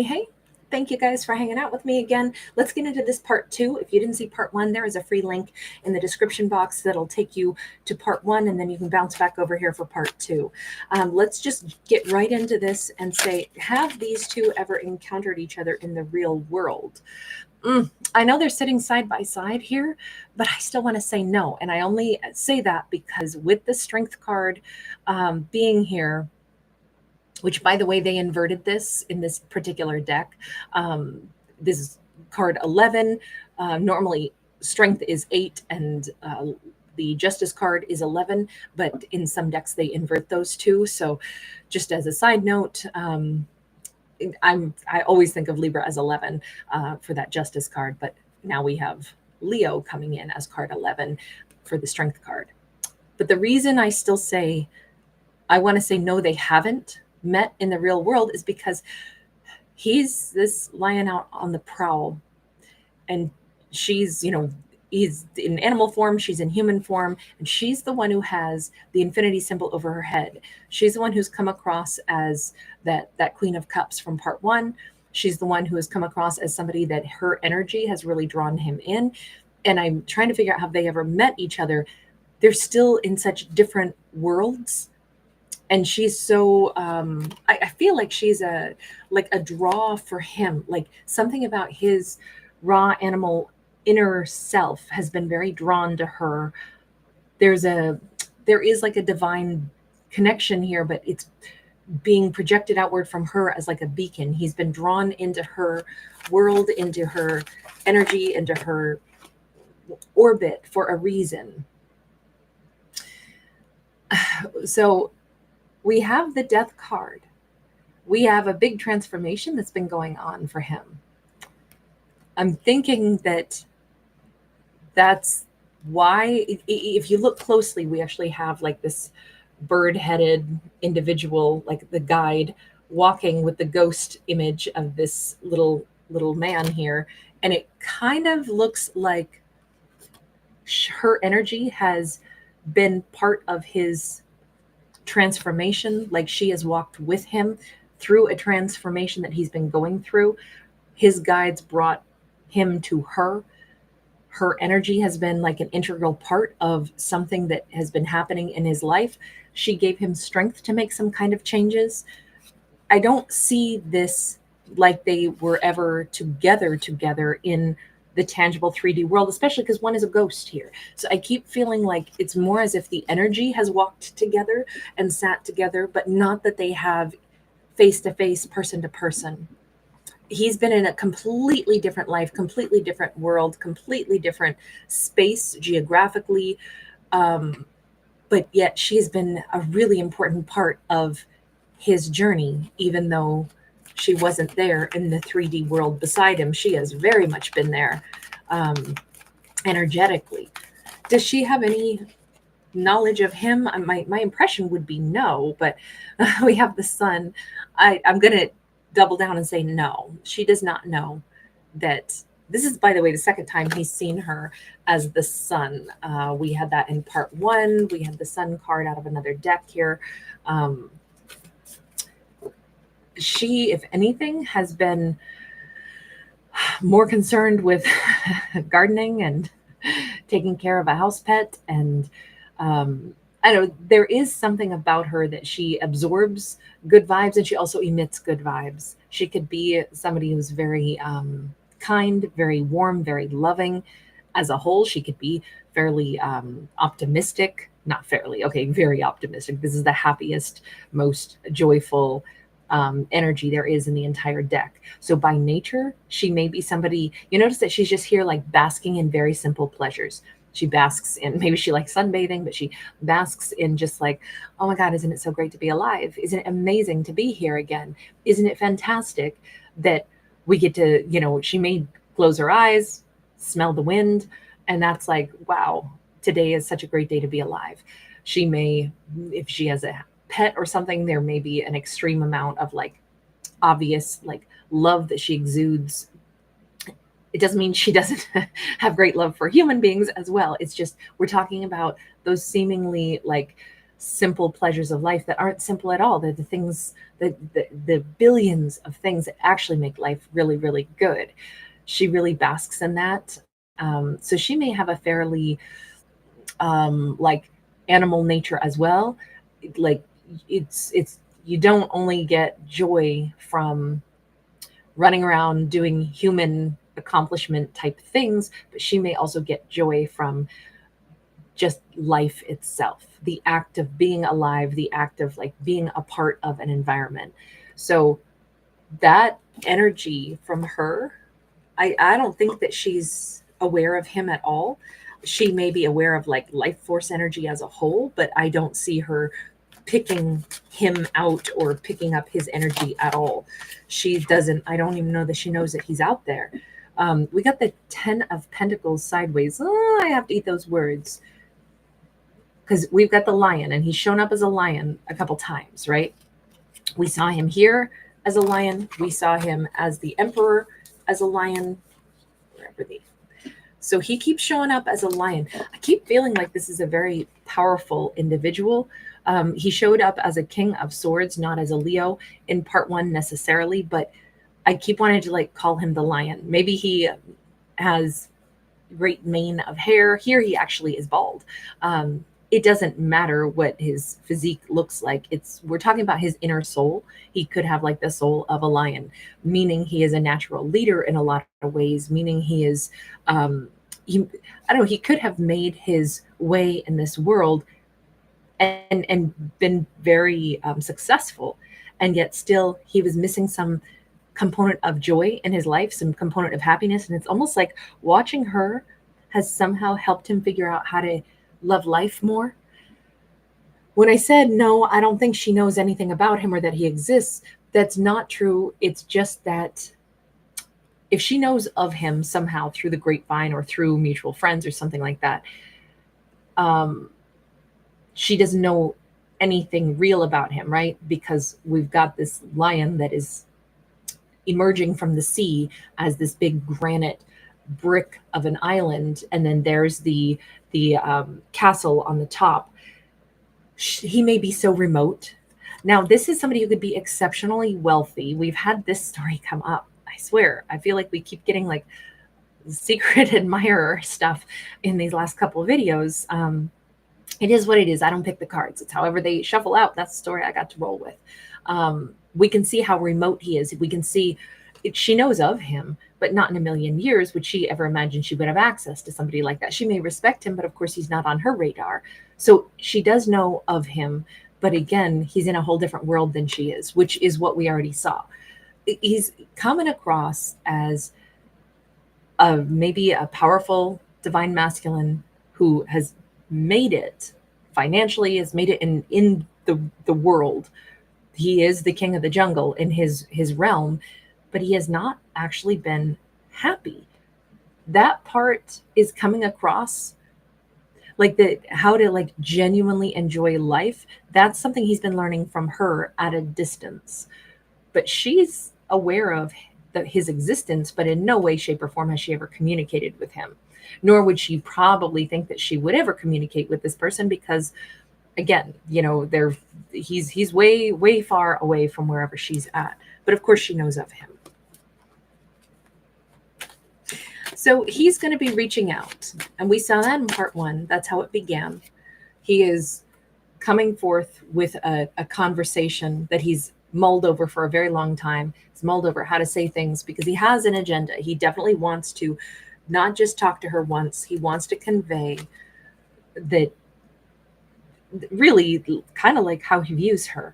Hey, thank you guys for hanging out with me again. Let's get into this part two. If you didn't see part one, there is a free link in the description box that'll take you to part one, and then you can bounce back over here for part two. Let's just get right into this and say, have these two ever encountered each other in the real world? I know they're sitting side by side here, but I still want to say no. And I only say that because with the strength card being here, which by the way, they inverted this in this particular deck. This is card 11. Normally, strength is 8 and the justice card is 11, but in some decks they invert those two. So, just as a side note, I always think of Libra as 11 for that justice card, but now we have Leo coming in as card 11 for the strength card. But the reason I still say I want to say no, they haven't met in the real world is because he's this lion out on the prowl, and she's, he's in animal form, she's in human form, and she's the one who has the infinity symbol over her head. She's the one who's come across as that Queen of Cups from part one. She's the one who has come across as somebody that her energy has really drawn him in. And I'm trying to figure out, have they ever met each other? They're still in such different worlds. And she's so I feel like she's a draw for him. Like something about his raw animal inner self has been very drawn to her. There is like a divine connection here, but it's being projected outward from her as like a beacon. He's been drawn into her world, into her energy, into her orbit for a reason. So we have the death card. We have a big transformation that's been going on for him. I'm thinking that's why, if you look closely, we actually have like this bird-headed individual, like the guide, walking with the ghost image of this little man here. And it kind of looks like her energy has been part of his transformation, like she has walked with him through a transformation that he's been going through. His guides brought him to her. Her energy has been like an integral part of something that has been happening in his life. She gave him strength to make some kind of changes. I don't see this like they were ever together in the tangible 3D world, especially because one is a ghost here. So I keep feeling like it's more as if the energy has walked together and sat together, but not that they have face to face, person to person. He's been in a completely different life, completely different world, completely different space geographically. But yet she's been a really important part of his journey, even though she wasn't there in the 3D world beside him. She has very much been there energetically. Does she have any knowledge of him? My impression would be no, but we have the sun. I'm going to double down and say no. She does not know that. This is, by the way, the second time he's seen her as the sun. We had that in part one. We had the sun card out of another deck here. She, if anything, has been more concerned with gardening and taking care of a house pet. And I know there is something about her that she absorbs good vibes, and she also emits good vibes. She could be somebody who's very kind, very warm, very loving. As a whole, she could be fairly optimistic. Not fairly, okay, very optimistic. This is the happiest, most joyful energy there is in the entire deck. So by nature, she may be somebody, you notice that she's just here like basking in very simple pleasures. She basks in, maybe she likes sunbathing, but she basks in just like, oh my God, isn't it so great to be alive? Isn't it amazing to be here again? Isn't it fantastic that we get to, she may close her eyes, smell the wind, and that's like, wow, today is such a great day to be alive. She may, if she has a pet or something, there may be an extreme amount of like obvious like love that she exudes. It doesn't mean she doesn't have great love for human beings as well. It's just we're talking about those seemingly like simple pleasures of life that aren't simple at all. They're the things, the billions of things that actually make life really, really good. She really basks in that. So she may have a fairly like animal nature as well. Like it's you don't only get joy from running around doing human accomplishment type things, but she may also get joy from just life itself, the act of being alive, the act of like being a part of an environment. So that energy from her, I don't think that she's aware of him at all. She may be aware of like life force energy as a whole, but I don't see her picking him out or picking up his energy at all. She doesn't, I don't even know that she knows that he's out there. We got the 10 of Pentacles sideways. Oh, I have to eat those words because we've got the lion and he's shown up as a lion a couple times, right? We saw him here as a lion. We saw him as the emperor, as a lion, wherever the. So he keeps showing up as a lion. I keep feeling like this is a very powerful individual. He showed up as a king of swords, not as a Leo in part one necessarily, but I keep wanting to like call him the lion. Maybe he has great mane of hair. Here he actually is bald. It doesn't matter what his physique looks like. We're talking about his inner soul. He could have like the soul of a lion, meaning he is a natural leader in a lot of ways, meaning he is, I don't know, he could have made his way in this world and been very successful. And yet still he was missing some component of joy in his life, some component of happiness. And it's almost like watching her has somehow helped him figure out how to love life more. When I said, no, I don't think she knows anything about him or that he exists, that's not true. It's just that if she knows of him somehow through the grapevine or through mutual friends or something like that, she doesn't know anything real about him, right? Because we've got this lion that is emerging from the sea as this big granite brick of an island, and then there's the castle on the top. He may be so remote. Now, this is somebody who could be exceptionally wealthy. We've had this story come up. I swear, I feel like we keep getting like secret admirer stuff in these last couple of videos. It is what it is. I don't pick the cards. It's however they shuffle out. That's the story I got to roll with. We can see how remote he is. We can see she knows of him, but not in a million years would she ever imagine she would have access to somebody like that. She may respect him, but of course he's not on her radar. So she does know of him, but again, he's in a whole different world than she is, which is what we already saw. He's coming across as maybe a powerful divine masculine who has made it financially, has made it in the world. He is the king of the jungle in his realm, but he has not actually been happy. That part is coming across, like how to like genuinely enjoy life. That's something he's been learning from her at a distance, but she's aware of his existence, but in no way, shape, or form has she ever communicated with him. Nor would she probably think that she would ever communicate with this person because, again, he's way far away from wherever she's at. But of course she knows of him. So he's going to be reaching out. And we saw that in part one. That's how it began. He is coming forth with a conversation that he's mulled over for a very long time. He's mulled over how to say things because he has an agenda. He definitely wants to not just talk to her once. He wants to convey that really kind of like how he views her,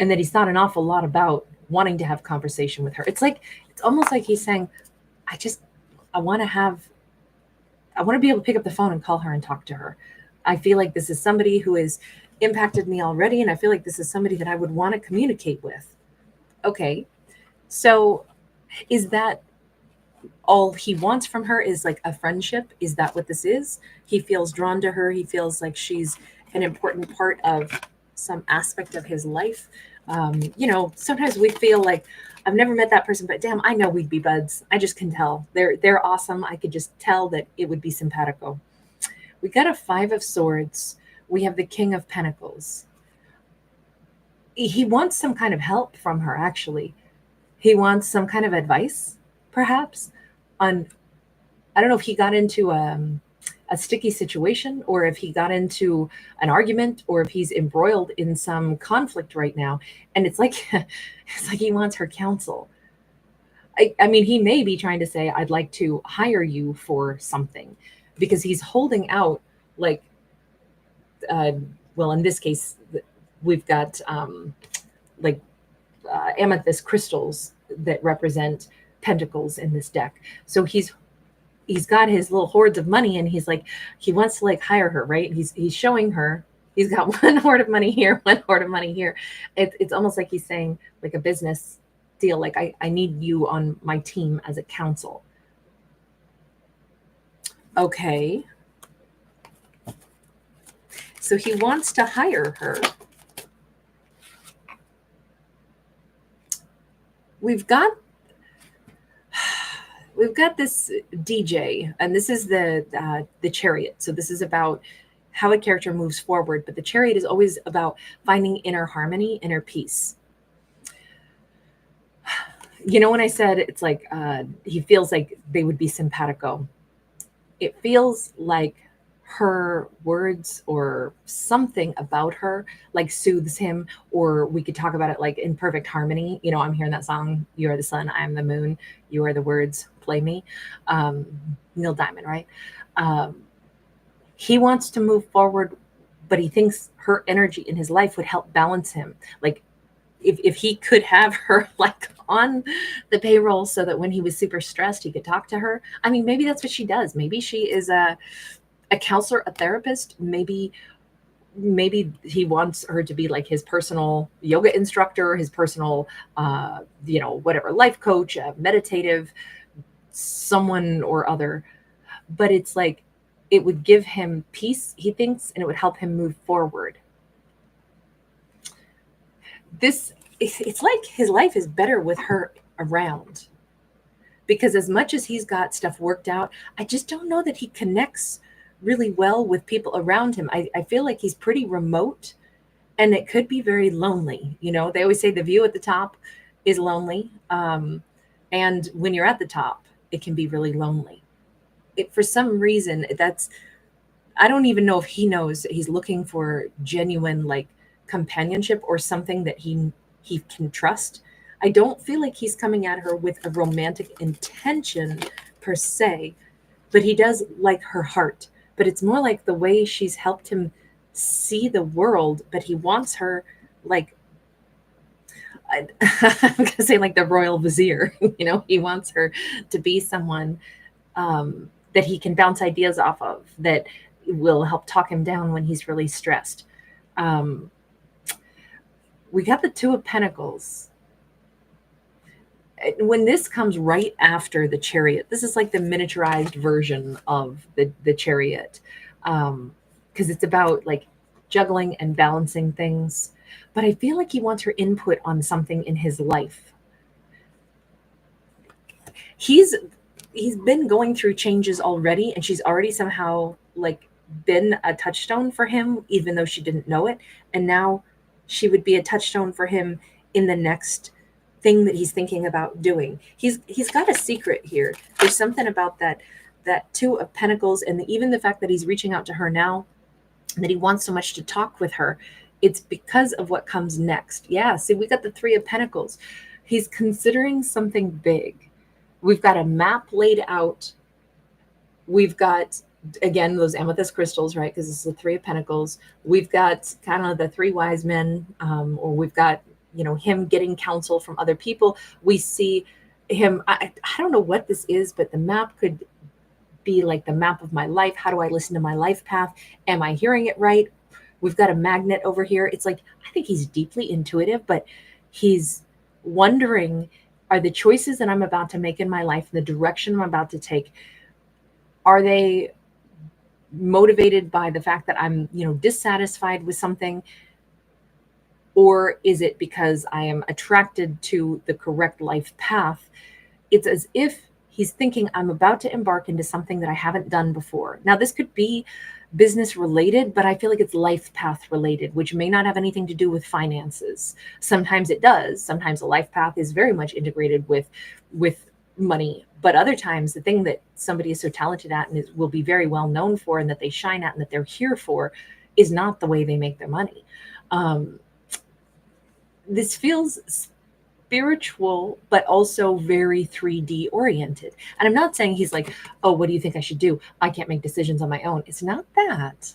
and that he's thought an awful lot about wanting to have conversation with her. It's almost like he's saying, I want to be able to pick up the phone and call her and talk to her. I feel like this is somebody who has impacted me already, and I feel like this is somebody that I would want to communicate with. Okay, so is that all he wants from her, is like a friendship? Is that what this is? He feels drawn to her. He feels like she's an important part of some aspect of his life. Sometimes we feel like, I've never met that person, but damn, I know we'd be buds. I just can tell. They're awesome. I could just tell that it would be simpatico. We got a 5 of Swords we have the King of Pentacles. He wants some kind of help from her, actually. He wants some kind of advice, perhaps, on, I don't know if he got into a sticky situation, or if he got into an argument, or if he's embroiled in some conflict right now. And it's like, it's like he wants her counsel. I mean, he may be trying to say, I'd like to hire you for something, because he's holding out like, well, in this case, we've got like amethyst crystals that represent pentacles in this deck. So he's got his little hordes of money, and he's like, he wants to like hire her, right? He's showing her, he's got one hoard of money here, one hoard of money here. It's almost like he's saying, like a business deal, like I need you on my team as a counsel. Okay. So he wants to hire her. We've got this DJ, and this is the Chariot. So this is about how a character moves forward, but the Chariot is always about finding inner harmony, inner peace. You know, when I said it's like he feels like they would be simpatico, it feels like her words or something about her like soothes him, or we could talk about it like in perfect harmony. You know, I'm hearing that song, You Are the Sun, I Am the Moon, You Are the Words, Play Me. Neil Diamond, right? He wants to move forward, but he thinks her energy in his life would help balance him. Like if he could have her like on the payroll, so that when he was super stressed, he could talk to her. I mean, maybe that's what she does. Maybe she is a counselor, a therapist. Maybe he wants her to be like his personal yoga instructor, his personal, whatever, life coach, meditative, someone or other. But it's like, it would give him peace, he thinks, and it would help him move forward. It's like his life is better with her around, because as much as he's got stuff worked out, I just don't know that he connects really well with people around him. I feel like he's pretty remote, and it could be very lonely. You know, they always say the view at the top is lonely. And when you're at the top, it can be really lonely. For some reason, I don't even know if he knows that he's looking for genuine like companionship, or something that he can trust. I don't feel like he's coming at her with a romantic intention per se, but he does like her heart. But it's more like the way she's helped him see the world. But he wants her like, I'm gonna say like the royal vizier. You know, he wants her to be someone that he can bounce ideas off of, that will help talk him down when he's really stressed. We got the Two of Pentacles. When this comes right after the Chariot, this is like the miniaturized version of the Chariot, because it's about like juggling and balancing things. But I feel like he wants her input on something in his life. He's been going through changes already, and she's already somehow like been a touchstone for him, even though she didn't know it. And now she would be a touchstone for him in the next thing that he's thinking about doing. He's got a secret here. There's something about that Two of Pentacles, and even the fact that he's reaching out to her now, and that he wants so much to talk with her. It's because of what comes next. Yeah, see, we got the Three of Pentacles. He's considering something big. We've got a map laid out. We've got, again, those amethyst crystals, right? Because it's the Three of Pentacles. We've got kind of the three wise men, or we've got, you know, him getting counsel from other people. We see him, I don't know what this is, but the map could be like the map of my life. How do I listen to my life path? Am I hearing it right? We've got a magnet over here. It's like, I think he's deeply intuitive, but he's wondering, are the choices that I'm about to make in my life, the direction I'm about to take, are they motivated by the fact that I'm, you know, dissatisfied with something? Or is it because I am attracted to the correct life path? It's as if He's thinking, I'm about to embark into something that I haven't done before. Now, this could be business related, but I feel like it's life path related, which may not have anything to do with finances. Sometimes it does. Sometimes a life path is very much integrated with money, but other times the thing that somebody is so talented at and will be very well known for, and that they shine at and that they're here for, is not the way they make their money. This feels spiritual, but also very 3D oriented. And I'm not saying he's like, oh, what do you think I should do? I can't make decisions on my own. It's not that.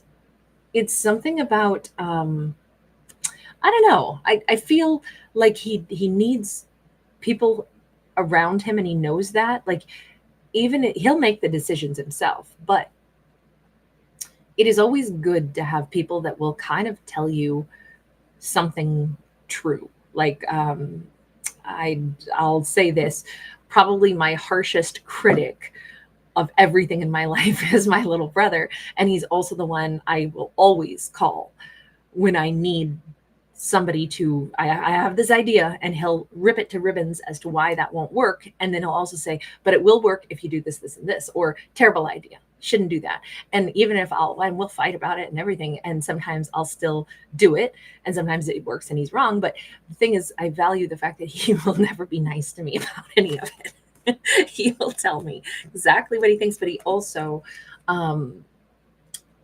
It's something about, I don't know. I feel like he needs people around him, and he knows that. Like, even he'll make the decisions himself, but it is always good to have people that will kind of tell you something true. Like, I'll say this, probably my harshest critic of everything in my life is my little brother. And he's also the one I will always call when I need somebody to, I have this idea, and he'll rip it to ribbons as to why that won't work. And then he'll also say, but it will work if you do this, this, and this, or terrible idea, shouldn't do that. And even if and we'll fight about it and everything. And sometimes I'll still do it. And sometimes it works and he's wrong. But the thing is, I value the fact that he will never be nice to me about any of it. He will tell me exactly what he thinks, but he also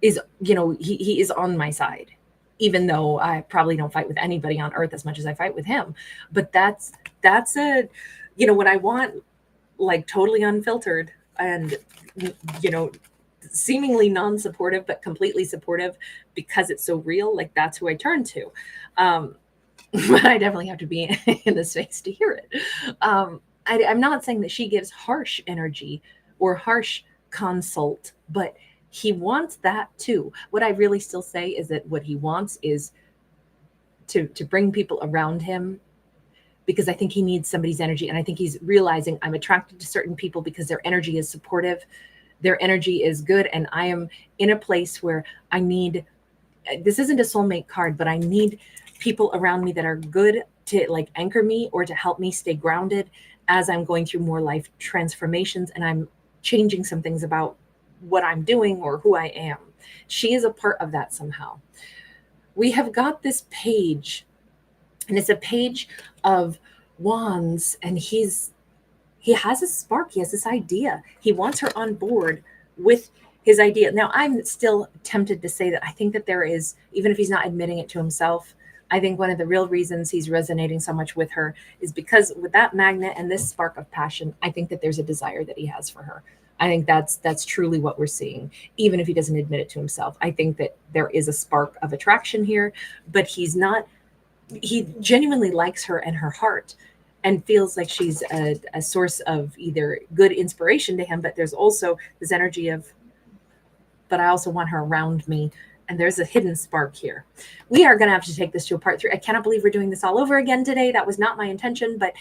is, he is on my side, even though I probably don't fight with anybody on earth as much as I fight with him. But that's what I want, like, totally unfiltered and, seemingly non-supportive, but completely supportive because it's so real. Like, that's who I turn to. But I definitely have to be in the space to hear it. I'm not saying that she gives harsh energy or harsh consult, but he wants that too. What I really still say is that what he wants is to bring people around him, because I think he needs somebody's energy. And I think he's realizing, I'm attracted to certain people because their energy is supportive, their energy is good. And I am in a place where I need, this isn't a soulmate card, but I need people around me that are good to, like, anchor me or to help me stay grounded as I'm going through more life transformations and I'm changing some things about what I'm doing or who I am. She is a part of that somehow. We have got this page, and it's a page of wands, and he has a spark. He has this idea. He wants her on board with his idea. Now, I'm still tempted to say that I think that there is, even if he's not admitting it to himself, I think one of the real reasons he's resonating so much with her is because with that magnet and this spark of passion, I think that there's a desire that he has for her. I think that's truly what we're seeing, even if he doesn't admit it to himself. I think that there is a spark of attraction here, but he genuinely likes her and her heart and feels like she's a source of either good inspiration to him, but there's also this energy of, but I also want her around me. And there's a hidden spark here. We are going to have to take this to a part 3. I cannot believe we're doing this all over again today. That was not my intention, but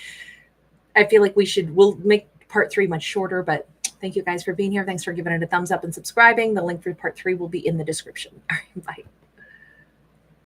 I feel like we'll make part 3 much shorter, but thank you guys for being here. Thanks for giving it a thumbs up and subscribing. The link for part 3 will be in the description. All right, bye.